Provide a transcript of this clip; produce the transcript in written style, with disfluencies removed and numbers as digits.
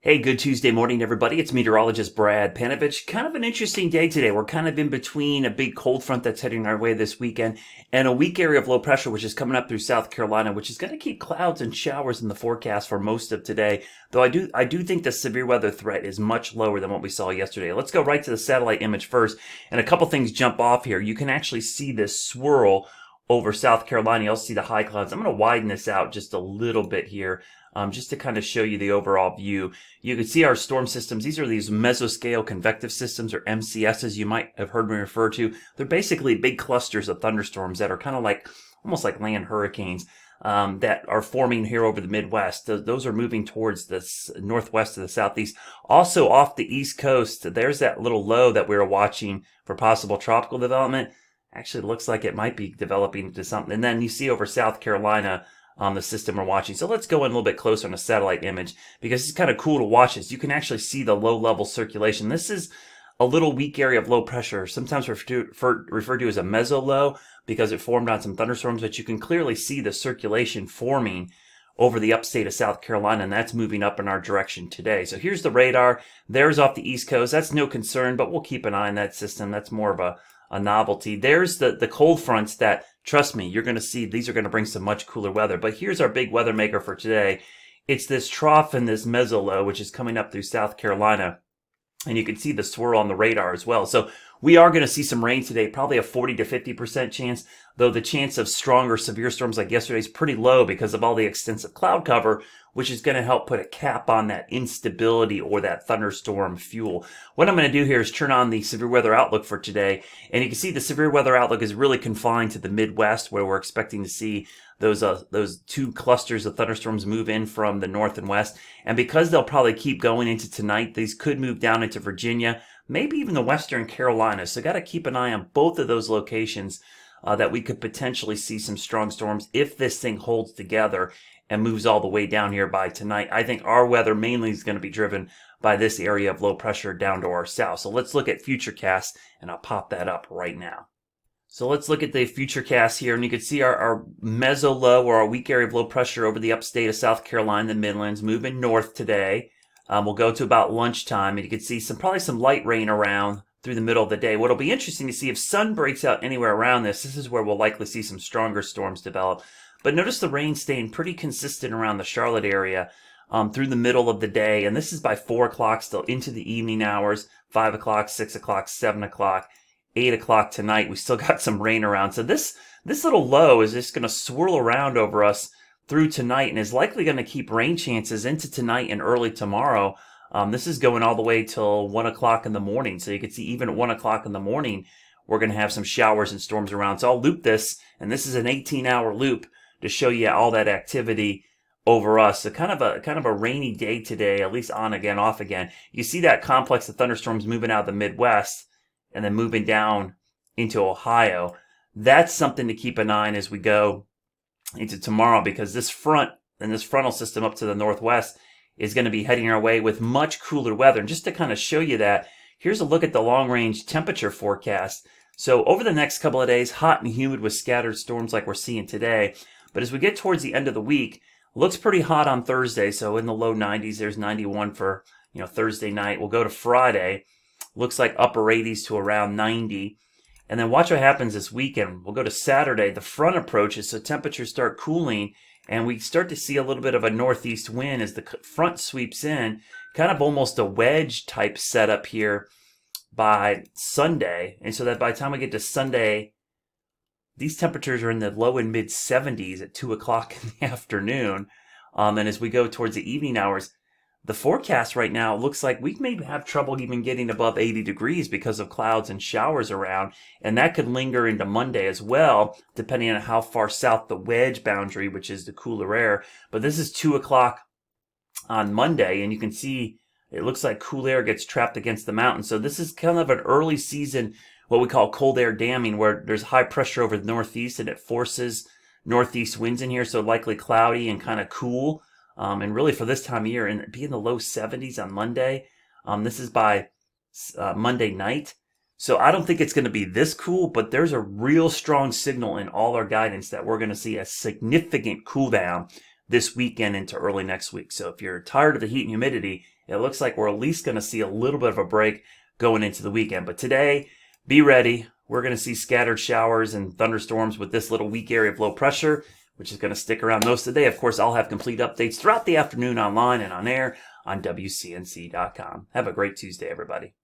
Hey, good Tuesday morning, everybody. It's meteorologist Brad Panovich. Kind of an interesting day today. We're kind of in between a big cold front that's heading our way this weekend and a weak area of low pressure, which is coming up through South Carolina, which is going to keep clouds and showers in the forecast for most of today. Though I do think the severe weather threat is much lower than what we saw yesterday. Let's go right to the satellite image first. And a couple things jump off here. You can actually see this swirl over South Carolina. You'll see the high clouds. I'm going to widen this out just a little bit here. Just to kind of show you the overall view. You can see our storm systems. These are these mesoscale convective systems, or MCSs, you might have heard me refer to. They're basically big clusters of thunderstorms that are kind of like, almost like land hurricanes, that are forming here over the Midwest. Those are moving towards the northwest to the southeast. Also off the East Coast, there's that little low that we were watching for possible tropical development. Actually, it looks like it might be developing into something. And then you see over South Carolina, the system we're watching. So let's go in a little bit closer on a satellite image because it's kind of cool to watch this. You can actually see the low level circulation. This is a little weak area of low pressure, sometimes referred to as a meso low because it formed on some thunderstorms, but you can clearly see the circulation forming over the upstate of South Carolina, and that's moving up in our direction today. So here's the radar. There's off the East Coast. That's no concern, but we'll keep an eye on that system. That's more of a novelty. There's the cold fronts that, trust me, you're going to see these are going to bring some much cooler weather. But here's our big weather maker for today. It's this trough and this mesolow, which is coming up through South Carolina. And you can see the swirl on the radar as well. So we are going to see some rain today, probably a 40 to 50% chance, though the chance of stronger severe storms like yesterday is pretty low because of all the extensive cloud cover, which is going to help put a cap on that instability or that thunderstorm fuel. What I'm going to do here is turn on the severe weather outlook for today. And you can see the severe weather outlook is really confined to the Midwest, where we're expecting to see those two clusters of thunderstorms move in from the north and west. And because they'll probably keep going into tonight, these could move down into Virginia, maybe even the western Carolinas. So got to keep an eye on both of those locations that we could potentially see some strong storms if this thing holds together and moves all the way down here by tonight. I think our weather mainly is going to be driven by this area of low pressure down to our south. So let's look at Futurecast, and I'll pop that up right now. So let's look at the Futurecast here, and you can see our meso low, or our weak area of low pressure over the upstate of South Carolina, the Midlands, moving north today. We'll go to about lunchtime, and you can see probably some light rain around through the middle of the day. What'll be interesting to see if sun breaks out anywhere around this. This is where we'll likely see some stronger storms develop. But notice the rain staying pretty consistent around the Charlotte area through the middle of the day, and this is by 4 o'clock still into the evening hours, 5 o'clock, 6 o'clock, 7 o'clock. 8 o'clock tonight, we still got some rain around. So this little low is just going to swirl around over us through tonight and is likely going to keep rain chances into tonight and early tomorrow. This is going all the way till 1 o'clock in the morning. So you can see even at 1 o'clock in the morning, we're going to have some showers and storms around. So I'll loop this, and this is an 18-hour loop to show you all that activity over us. So kind of a rainy day today, at least on again, off again. You see that complex of thunderstorms moving out of the Midwest and then moving down into Ohio. That's something to keep an eye on as we go into tomorrow, because this front and this frontal system up to the northwest is going to be heading our way with much cooler weather. And just to kind of show you that, here's a look at the long-range temperature forecast. So over the next couple of days, hot and humid with scattered storms like we're seeing today. But as we get towards the end of the week, looks pretty hot on Thursday. So in the low 90s, there's 91 for Thursday night. We'll go to Friday. Looks like upper 80s to around 90. And then watch what happens this weekend. We'll go to Saturday. The front approaches, so temperatures start cooling, and we start to see a little bit of a northeast wind as the front sweeps in, kind of almost a wedge type setup here by Sunday. And so that by the time we get to Sunday, these temperatures are in the low and mid 70s at 2 o'clock in the afternoon. And as we go towards the evening hours, the forecast right now looks like we may have trouble even getting above 80 degrees because of clouds and showers around, and that could linger into Monday as well, depending on how far south the wedge boundary, which is the cooler air. But this is 2 o'clock on Monday, and you can see it looks like cool air gets trapped against the mountain. So this is kind of an early season, what we call cold air damming, where there's high pressure over the northeast and it forces northeast winds in here, so likely cloudy and kind of cool. And really for this time of year, and be in the low 70s on Monday. This is by Monday night. So I don't think it's going to be this cool, but there's a real strong signal in all our guidance that we're going to see a significant cool down this weekend into early next week. So if you're tired of the heat and humidity, it looks like we're at least going to see a little bit of a break going into the weekend. But today, be ready. We're going to see scattered showers and thunderstorms with this little weak area of low pressure, which is going to stick around most of the day. Of course, I'll have complete updates throughout the afternoon online and on air on WCNC.com. Have a great Tuesday, everybody.